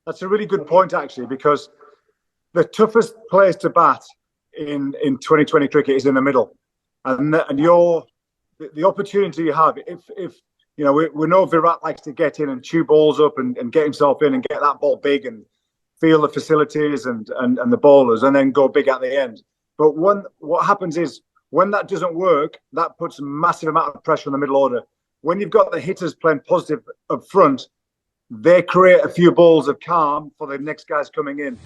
That's a really good point, actually, because the toughest place to bat in 2020 cricket is in the middle, and the opportunity you have if you know we know Virat likes to get in and chew balls up and get himself in and get that ball big and feel the facilities and the bowlers and then go big at the end. But what happens is when that doesn't work, that puts a massive amount of pressure on the middle order. When you've got the hitters playing positive up front, they create a few balls of calm for the next guys coming in.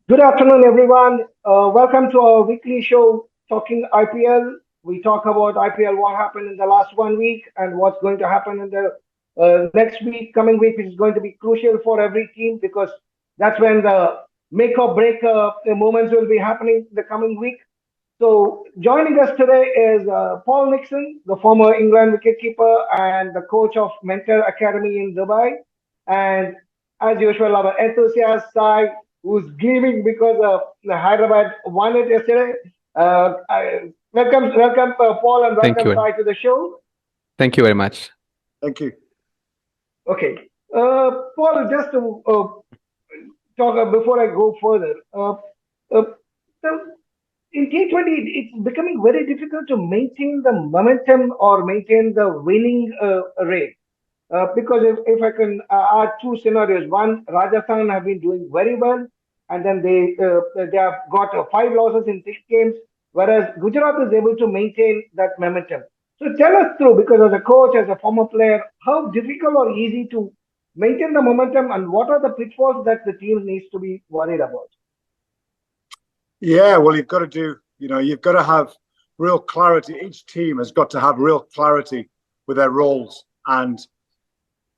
Good afternoon, everyone. Welcome to our weekly show, Talking IPL. We talk about IPL, what happened in the last 1 week and what's going to happen in the next week, coming week, which is going to be crucial for every team because that's when the make or break moments will be happening the coming week. So joining us today is Paul Nixon, the former England wicketkeeper and the coach of Mentor Academy in Dubai. And as usual, our enthusiast Sai, who's gleaming because the Hyderabad won it yesterday. Welcome, Paul, and welcome Sai to the show. Thank you very much. Thank you. Okay, Paul, just to talk before I go further. In T20, it's becoming very difficult to maintain the momentum or maintain the winning rate. Because if I can add two scenarios, one, Rajasthan have been doing very well, and then they have got 5 losses in 6 games, whereas Gujarat is able to maintain that momentum. So tell us through, because as a coach, as a former player, how difficult or easy to maintain the momentum, and what are the pitfalls that the team needs to be worried about? Yeah, well, you've got to have real clarity. Each team has got to have real clarity with their roles, and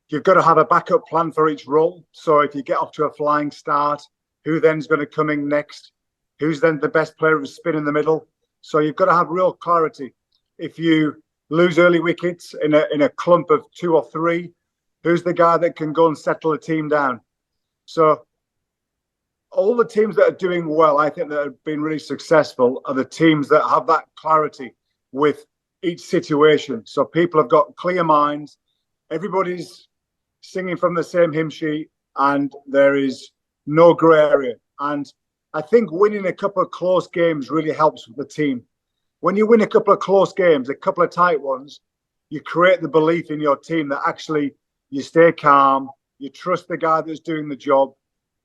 you've got to have a backup plan for each role. So if you get off to a flying start, who then's going to come in next? Who's then the best player who's spin in the middle? So you've got to have real clarity. If you lose early wickets in a clump of 2 or 3, who's the guy that can go and settle a team down? So all the teams that are doing well, I think that have been really successful, are the teams that have that clarity with each situation. So people have got clear minds. Everybody's singing from the same hymn sheet, and there is no grey area. And I think winning a couple of close games really helps with the team. When you win a couple of close games, a couple of tight ones, you create the belief in your team that actually you stay calm, you trust the guy that's doing the job.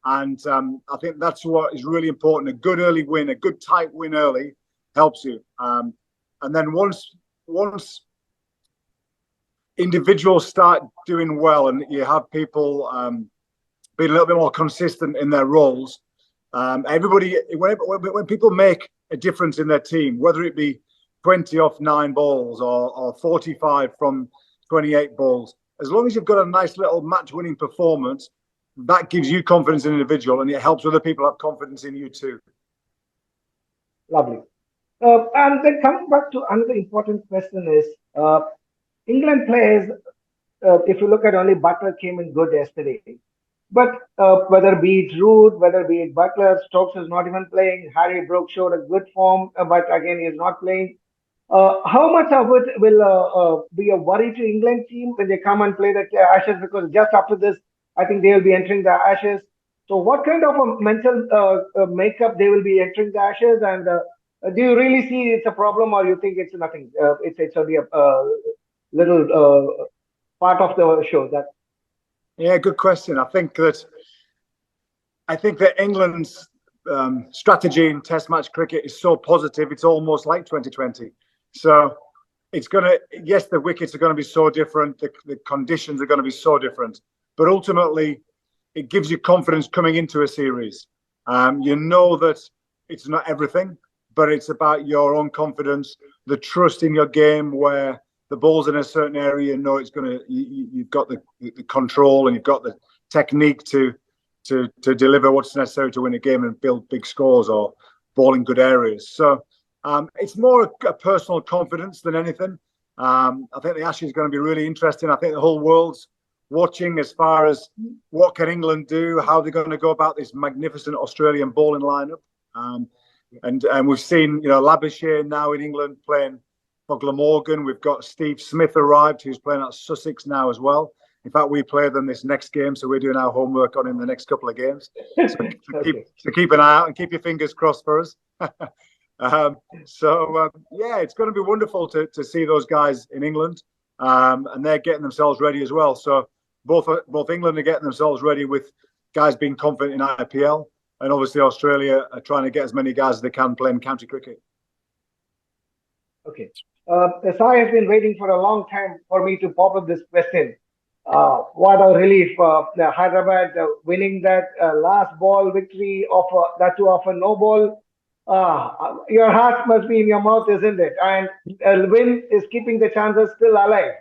And I think that's what is really important. A good early win, a good tight win early helps you. And then once individuals start doing well and you have people being a little bit more consistent in their roles, everybody, when people make a difference in their team, whether it be 20 off 9 balls or 45 from 28 balls, as long as you've got a nice little match-winning performance, that gives you confidence in an individual, and it helps other people have confidence in you too. Lovely. And then coming back to another important question is, England players, if you look at only Butler came in good yesterday. But whether be it Root, whether be it Butler, Stokes is not even playing. Harry Brooks showed a good form, but again, he is not playing. How much of it will be a worry to England team when they come and play the Ashes? Because just after this, I think they will be entering the Ashes. So what kind of a mental makeup they will be entering the Ashes? And do you really see it's a problem, or you think it's nothing? It's only a little part of the show. Yeah, good question. I think that England's strategy in Test match cricket is so positive. It's almost like 2020. So it's yes, the wickets are going to be so different. The conditions are going to be so different. But ultimately, it gives you confidence coming into a series. You know that it's not everything, but it's about your own confidence, the trust in your game where the ball's in a certain area, you know you've got the control and you've got the technique to deliver what's necessary to win a game and build big scores or ball in good areas. So it's more a personal confidence than anything. I think the Ashes is going to be really interesting. I think the whole world's watching as far as what can England do, how they're going to go about this magnificent Australian bowling lineup. And we've seen, Labuschagne now in England playing for Glamorgan. We've got Steve Smith arrived, who's playing at Sussex now as well. In fact, we play them this next game, so we're doing our homework on in the next couple of games. So, Okay. keep an eye out and keep your fingers crossed for us. Yeah, it's going to be wonderful to see those guys in England, and they're getting themselves ready as well. So both England are getting themselves ready with guys being confident in IPL, and obviously Australia are trying to get as many guys as they can playing county cricket. Okay. Sai has been waiting for a long time for me to pop up this question. What a relief! Hyderabad winning that last ball victory of that too of a no ball. Your heart must be in your mouth, isn't it? And win is keeping the chances still alive.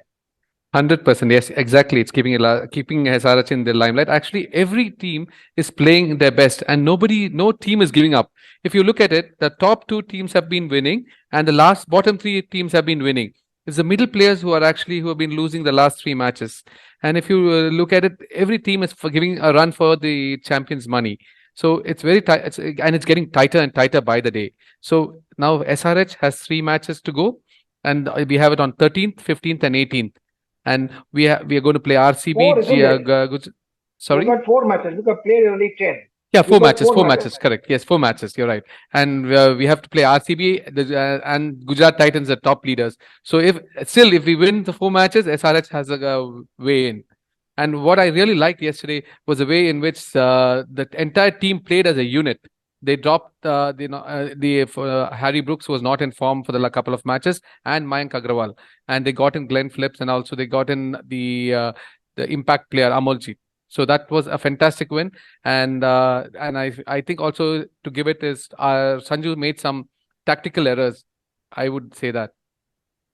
100%. Yes, exactly. It's keeping SRH in the limelight. Actually, every team is playing their best, and no team is giving up. If you look at it, the top two teams have been winning, and the bottom three teams have been winning. It's the middle players who have been losing the last three matches. And if you look at it, every team is giving a run for the champions' money. So it's very tight, and it's getting tighter and tighter by the day. So now SRH has 3 matches to go, and we have it on 13th, 15th, and 18th. And we are going to play RCB. Four, isn't it? Sorry? We've got 4 matches. We got played only 10. Yeah, We've got four matches, correct. Yes, 4 matches, you're right. And we have to play RCB and Gujarat Titans are top leaders. So if we win the 4 matches, SRH has a way in. And what I really liked yesterday was the way in which the entire team played as a unit. They dropped Harry Brooks was not in form for the couple of matches, and Mayank Agrawal, and they got in Glenn Phillips, and also they got in the impact player Amoljeet. So that was a fantastic win, and I think also to give it is Sanju made some tactical errors. I would say that.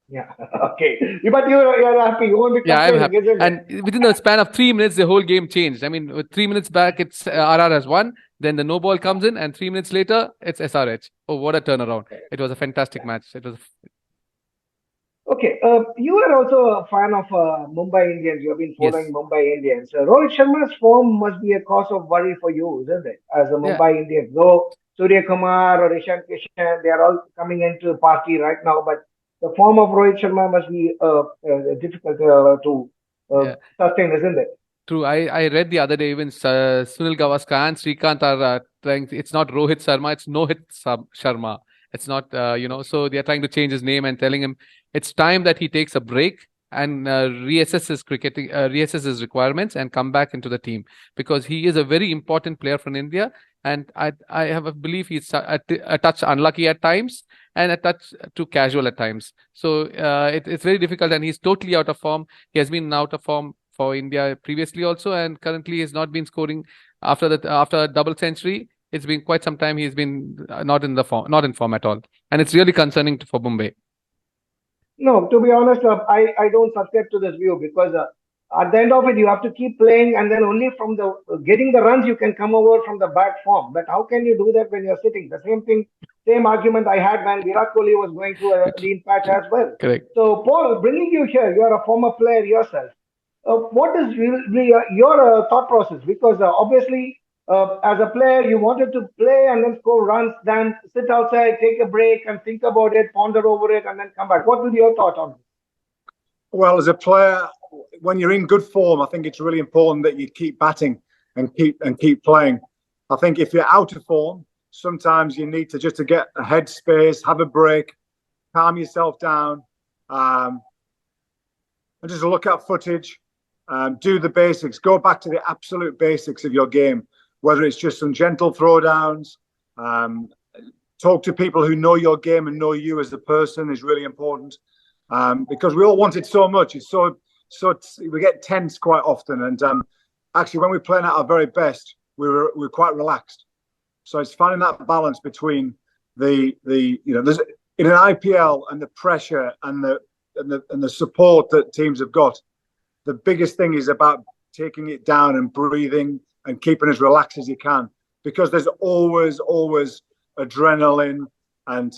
Yeah. Okay. But you're happy. You won't be complaining, I'm happy. isn't it? And within the span of 3 minutes, the whole game changed. I mean, with 3 minutes back, it's RR has won. Then the no ball comes in, and 3 minutes later, it's SRH. Oh, what a turnaround! It was a fantastic match. It was. Okay, you are also a fan of Mumbai Indians. You have been Yes. following Mumbai Indians. Rohit Sharma's form must be a cause of worry for you, isn't it? As a Yeah. Mumbai Indian, though Surya Kumar or Ishan Kishan, they are all coming into the party right now. But the form of Rohit Sharma must be difficult to Yeah. sustain, isn't it? True. I read the other day even Sunil Gavaskar and Srikanth are trying. It's not Rohit Sharma. It's Nohit Sharma. It's not So they are trying to change his name and telling him it's time that he takes a break and reassess his cricketing, reassess his requirements, and come back into the team, because he is a very important player from India. And I have a belief he's a touch unlucky at times and a touch too casual at times. So it's very difficult, and he's totally out of form. He has been out of form for India previously also, and currently has not been scoring after a double century. It's been quite some time he's been not in form at all, and it's really concerning for Mumbai. No, to be honest, I don't subscribe to this view because at the end of it, you have to keep playing, and then only from the getting the runs you can come over from the bad form. But how can you do that when you're sitting? The same thing, same argument I had when Virat Kohli was going through a lean patch as well. Correct. So, Paul, bringing you here, you're a former player yourself. What is really your thought process? Because obviously, as a player, you wanted to play and then score runs, then sit outside, take a break, and think about it, ponder over it, and then come back. What will be your thought on this? Well, as a player, when you're in good form, I think it's really important that you keep batting and keep playing. I think if you're out of form, sometimes you need to get a headspace, have a break, calm yourself down, and just look at footage, do the basics, go back to the absolute basics of your game, whether it's just some gentle throwdowns, talk to people who know your game and know you as a person is really important, because we all want it so much. It's so we get tense quite often, and actually when we're playing at our very best, we're quite relaxed. So it's finding that balance between there's in an IPL and the pressure and the support that teams have got. The biggest thing is about taking it down and breathing and keeping as relaxed as you can, because there's always adrenaline, and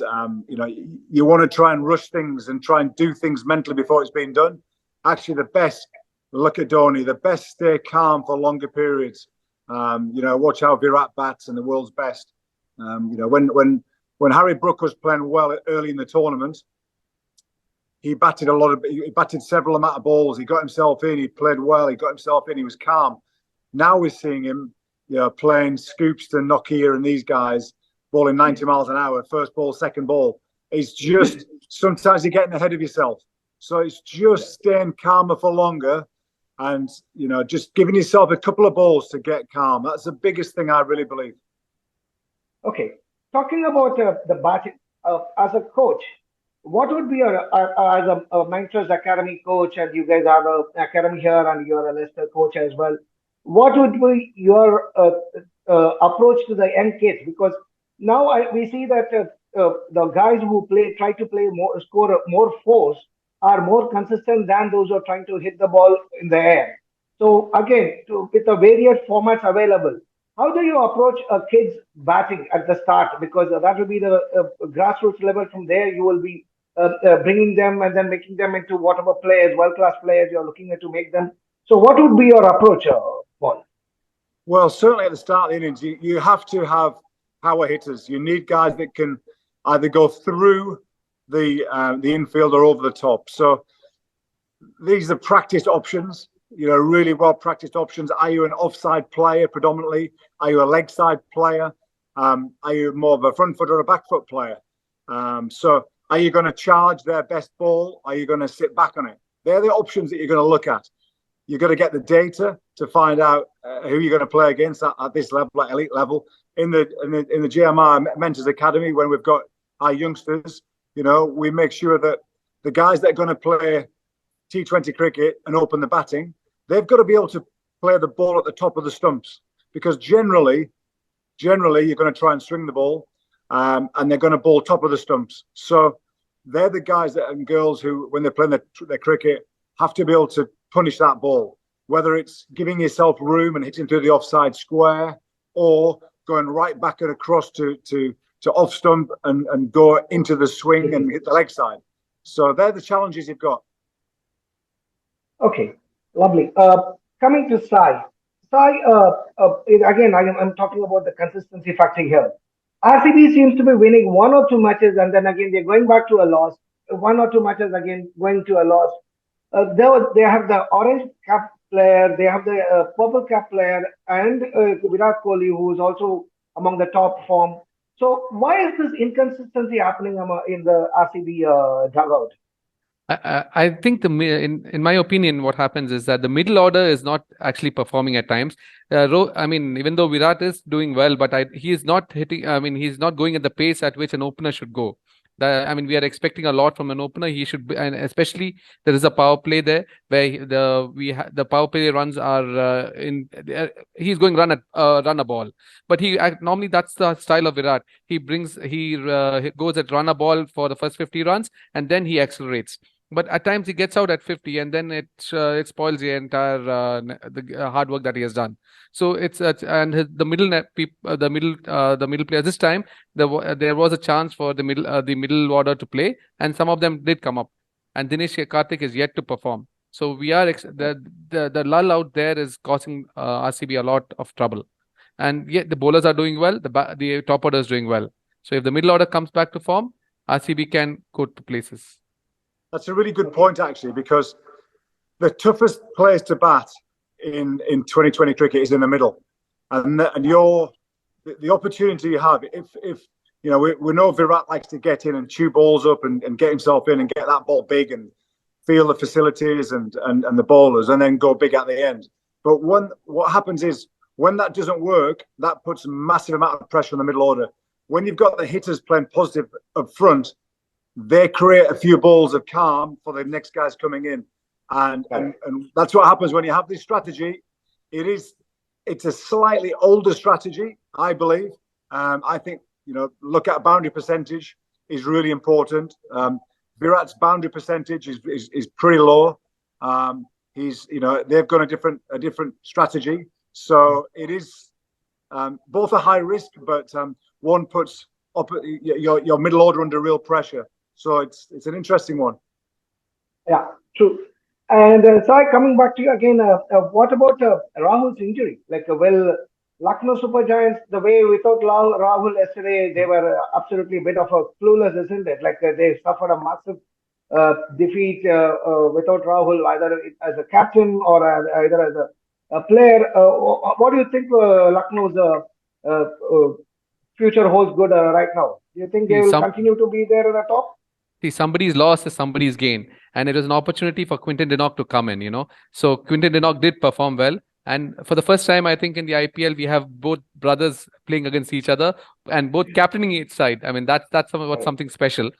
you want to try and rush things and try and do things mentally before it's been done. Actually, the best, look at Dhoni, the best stay calm for longer periods. Watch how Virat bats and the world's best. When Harry Brook was playing well early in the tournament, he batted several amount of balls. He got himself in. He played well. He got himself in. He was calm. Now we're seeing him, playing scoops to Nokia and these guys, bowling 90 miles an hour, first ball, second ball. It's just sometimes you're getting ahead of yourself. So it's just staying calmer for longer and, just giving yourself a couple of balls to get calm. That's the biggest thing I really believe. Okay. Talking about the batting, as a coach, what would be your, as a Mentors Academy coach, and you guys have an academy here and you're a Leicester coach as well, what would be your approach to the young kids? Because now we see that the guys who try to play more, score more force are more consistent than those who are trying to hit the ball in the air. So again, with the various formats available, how do you approach a kid's batting at the start? Because that will be the grassroots level. From there, you will be bringing them and then making them into whatever players, world-class players you're looking at to make them. So what would be your approach, Paul? Well, certainly at the start of the innings, you have to have power hitters. You need guys that can either go through the infield or over the top. So these are practiced options, really well practiced options. Are you an offside player predominantly? Are you a leg side player? Are you more of a front foot or a back foot player? So are you going to charge their best ball? Are you going to sit back on it? They're the options that you're going to look at. You've got to get the data to find out who you're going to play against at this level, at elite level. In the GMR Mentors Academy, when we've got our youngsters, we make sure that the guys that are going to play T20 cricket and open the batting, they've got to be able to play the ball at the top of the stumps, because generally you're going to try and swing the ball, and they're going to bowl top of the stumps. So they're the guys and girls who, when they're playing their cricket, have to be able to punish that ball, whether it's giving yourself room and hitting through the offside square, or going right back and across to off stump and go into the swing and hit the leg side. So they're the challenges you've got. Okay, lovely. Coming to Sai. Sai, again, I'm talking about the consistency factor here. RCB seems to be winning one or two matches, and then again they're going back to a loss. One or two matches again going to a loss. They have the orange cap player, they have the purple cap player, and Virat Kohli, who is also among the top form. So why is this inconsistency happening in the RCB dugout? I think in my opinion, what happens is that the middle order is not actually performing at times. Even though Virat is doing well, but he is not hitting. He's not going at the pace at which an opener should go. We are expecting a lot from an opener. He should be, and especially there is a power play there where the power play runs are he's going run a ball, but normally that's the style of Virat. He goes at run a ball for the first 50 runs and then he accelerates. But at times he gets out at 50 and then it spoils the entire hard work that he has done. So it's the middle players this time there was a chance for the middle order to play, and some of them did come up. And Dinesh Karthik is yet to perform. So we are the lull out there is causing RCB a lot of trouble. And yet the bowlers are doing well. The top order is doing well. So if the middle order comes back to form, RCB can go to places. That's a really good point, actually, because the toughest place to bat in 2020 cricket is in the middle, and the opportunity you have if we know Virat likes to get in and chew balls up and get himself in and get that ball big and feel the facilities and the bowlers and then go big at the end. But what happens is when that doesn't work, that puts a massive amount of pressure on the middle order. When you've got the hitters playing positive up front, they create a few balls of calm for the next guys coming in. And that's what happens when you have this strategy. It's a slightly older strategy, I believe. I think, look at boundary percentage is really important. Virat's boundary percentage is pretty low. They've got a different strategy. So it is both a high risk, but one puts your middle order under real pressure. So it's an interesting one. Yeah, true. And coming back to you again, what about Rahul's injury? Lucknow Super Giants, the way without Rahul yesterday, they were absolutely a bit of a clueless, isn't it? They suffered a massive defeat without Rahul, either as a captain or either as a player. What do you think Lucknow's future holds good right now? Do you think they See, will continue to be there at the top? somebody's loss is somebody's gain, and it was an opportunity for Quinton de Kock to come in. So Quinton de Kock did perform well, and for the first time, I think in the IPL we have both brothers playing against each other and both captaining each side. I mean that's what's something special.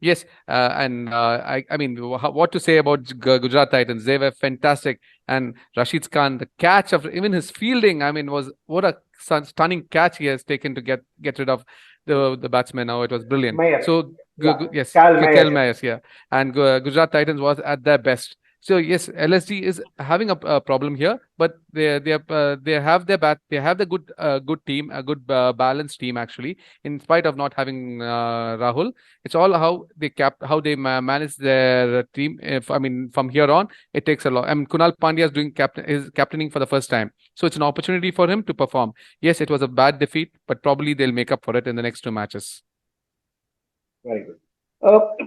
Yes, and I mean, what to say about Gujarat Titans? They were fantastic, and Rashid Khan, the catch of even his fielding, I mean, was what a stunning catch he has taken to get rid of the batsman. Now it was brilliant. Mayer. So Yeah. yes, Cal Mayer. Kel Mayers, yeah, and Gujarat Titans was at their best. So yes, LSG is having a problem here, but they have they have the good team, a good balanced team actually. In spite of not having Rahul, it's all how they manage their team. If I mean from here on, it takes a lot. I mean Kunal Pandya is captaining for the first time, so it's an opportunity for him to perform. Yes, it was a bad defeat, but probably they'll make up for it in the next two matches. Very good.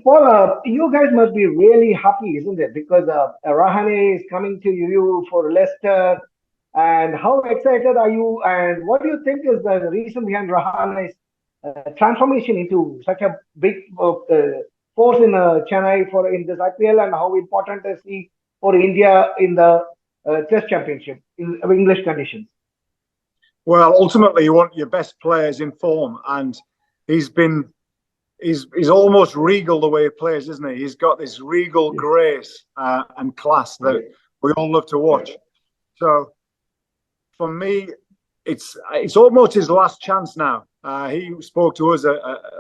Paul, you guys must be really happy, isn't it? Because Rahane is coming to you for Leicester. And how excited are you? And what do you think is the reason behind Rahane's transformation into such a big force in Chennai in this IPL? And how important is he for India in the Test Championship in English conditions? Well, ultimately, you want your best players in form, and he's almost regal the way he plays, isn't he? He's got this regal grace and class that we all love to watch. So for me, it's almost his last chance now. He spoke to us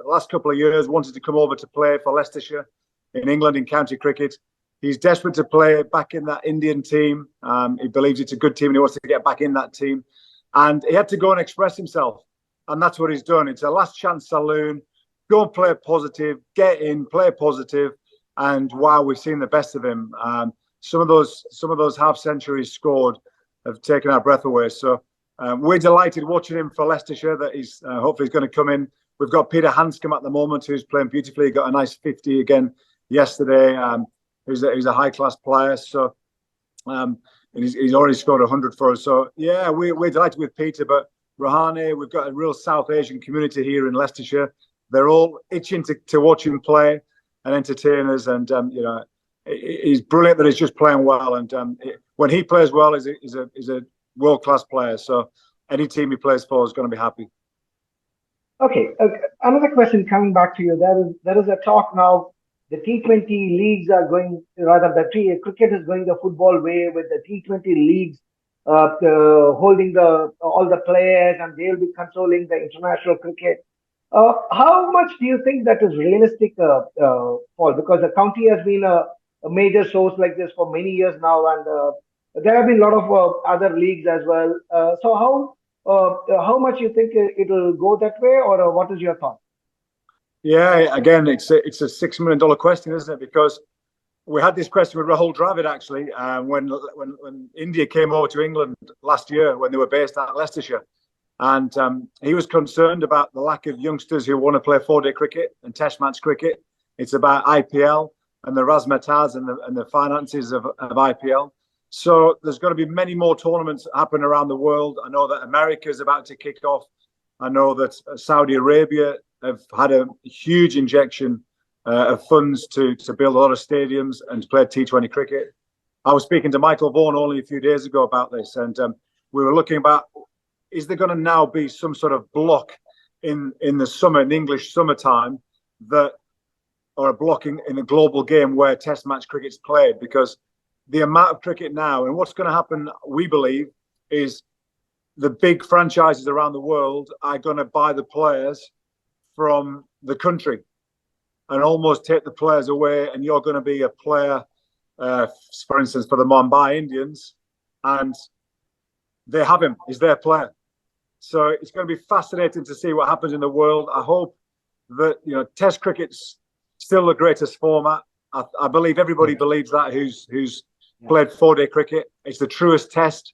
last couple of years, wanted to come over to play for Leicestershire in England in county cricket. He's desperate to play back in that Indian team. He believes it's a good team and he wants to get back in that team. And he had to go and express himself. And that's what he's done. It's a last chance saloon. Go and play positive, get in, play positive, and wow, we've seen the best of him. Some of those half centuries scored have taken our breath away. So we're delighted watching him for Leicestershire. That he's hopefully he's going to come in. We've got Peter Hanscom at the moment, who's playing beautifully. He got a nice 50 again yesterday. He's a high class player. So and he's already scored 100 for us. So yeah, we're delighted with Peter. But Rahane, we've got a real South Asian community here in Leicestershire. They're all itching to watch him play and entertain us. And, he's brilliant that he's just playing well. And when he plays well, he's a world-class player. So any team he plays for is going to be happy. Okay. Another question coming back to you. There is a talk now. The T20 leagues are going, rather the cricket is going the football way with the T20 leagues holding all the players, and they'll be controlling the international cricket. How much do you think that is realistic, Paul? Because the county has been a major source like this for many years now, and there have been a lot of other leagues as well. So how much you think it will go that way, or what is your thought? Yeah, again, it's a $6 million question, isn't it? Because we had this question with Rahul Dravid actually when India came over to England last year when they were based at Leicestershire. And he was concerned about the lack of youngsters who want to play 4-day cricket and test match cricket. It's about IPL and the razzmatazz and the finances of IPL. So there's going to be many more tournaments happen around the world. I know that America is about to kick off. I know that Saudi Arabia have had a huge injection of funds to build a lot of stadiums and to play T20 cricket. I was speaking to Michael Vaughan only a few days ago about this, and we were looking about, is there going to now be some sort of block in the summer, in English summertime, or a block in the global game where test match cricket's played? Because the amount of cricket now, and what's going to happen, we believe, is the big franchises around the world are going to buy the players from the country and almost take the players away, and you're going to be a player, for instance, for the Mumbai Indians, and they have him, he's their player. So it's going to be fascinating to see what happens in the world. I hope that, Test cricket's still the greatest format. I believe everybody believes that who's played 4-day cricket. It's the truest test.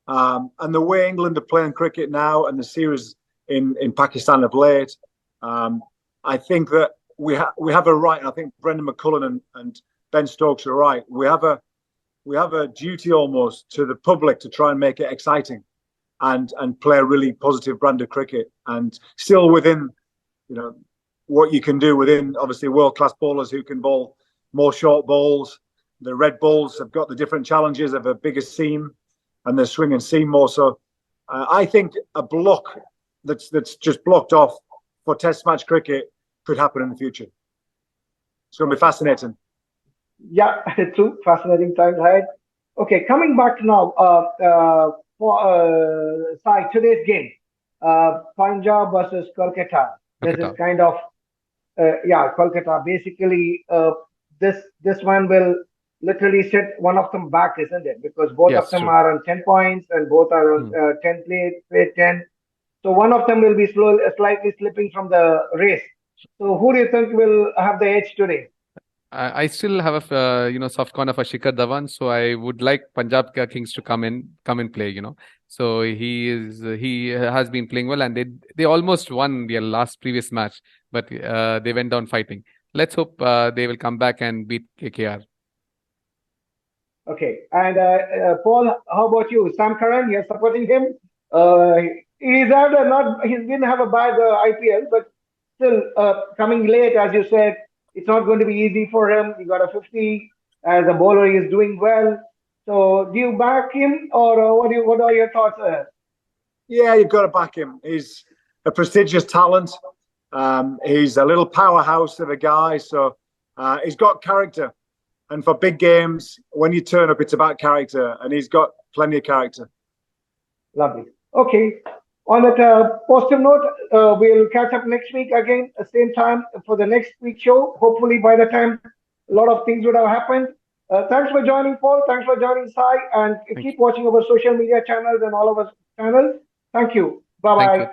And the way England are playing cricket now and the series in Pakistan of late, I think that we have a right. I think Brendan McCullum and Ben Stokes are right. We have a duty almost to the public to try and make it exciting, and play a really positive brand of cricket, and still within, what you can do within obviously world class bowlers who can bowl more short balls. The red balls have got the different challenges of a bigger seam, and they're swinging seam more. So I think a block that's just blocked off for Test match cricket could happen in the future. It's going to be fascinating. Yeah, true. Fascinating times ahead. Okay, coming back now for today's game, Punjab versus Kolkata. This is kind of Kolkata. Basically, this one will literally set one of them back, isn't it? Because both of them are on 10 points and both are on 10 played 10. So one of them will be slightly slipping from the race. So who do you think will have the edge today? I still have a soft corner for Shikhar Dhawan, so I would like Punjab Kings to come in play. So he has been playing well, and they almost won their previous match, but they went down fighting. Let's hope they will come back and beat KKR. Okay, and Paul, how about you? Sam Curran, you're supporting him. He didn't have a bad IPL, but still coming late, as you said. It's not going to be easy for him. He got a 50 as a bowler. He is doing well. So, do you back him, or what are your thoughts there? Yeah, you've got to back him. He's a prestigious talent. He's a little powerhouse of a guy. So, he's got character. And for big games, when you turn up, it's about character. And he's got plenty of character. Lovely. Okay. On that positive note, we'll catch up next week again, same time for the next week show. Hopefully, by the time a lot of things would have happened. Thanks for joining, Paul. Thanks for joining, Sai. And keep watching our social media channels and all of our channels. Thank you. Bye-bye.